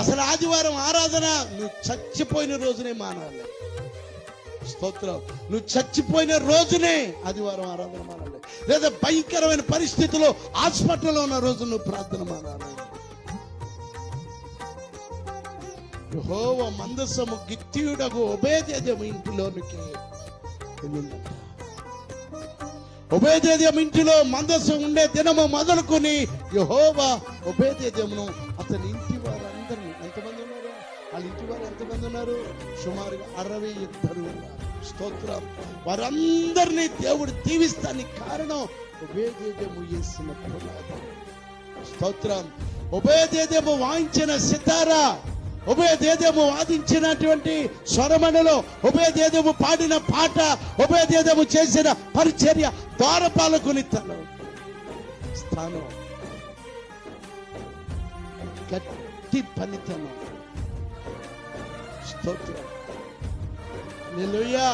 అసలు ఆదివారం ఆరాధన నువ్వు చచ్చిపోయిన రోజునే మానాలి. స్తోత్రం. నువ్వు చచ్చిపోయిన రోజునే ఆదివారం ఆరాధన మానాలి. లేదా భయంకరమైన పరిస్థితుల్లో హాస్పిటల్లో ఉన్న రోజు నువ్వు ప్రార్థన మానాలి. యెహోవా మందసము గిత్తీయుడగు ఒబేదెదోము ఇంటిలోనికి వెళ్ళిందంట. ఒబేదెదోము ఇంటిలో మందసం ఉండే దినము మొదలుకొని యెహోవా ఒబేదెదోమును అతని ఇంటి వారందరినీ, ఎంతమంది ఉన్నారు వాళ్ళ ఇంటి వారు? ఎంతమంది ఉన్నారు? సుమారుగా 62 ఉన్నారు. స్తోత్రం. వారందరినీ దేవుడు దీవిస్తానికి కారణం ఒబేదెదోము చేసిన పునాది. స్తోత్రం. ఒబేదెదోము వాయించిన సితారా, ఒబేదెదోము వాదించినటువంటి స్వరమణిలో, ఒబేదెదోము పాడిన పాట, ఒబేదెదోము చేసిన పరిచర్య, ద్వారపాలకుని తన స్థానం, గట్టి పనితనం. స్తోత్రం. హల్లెలూయా.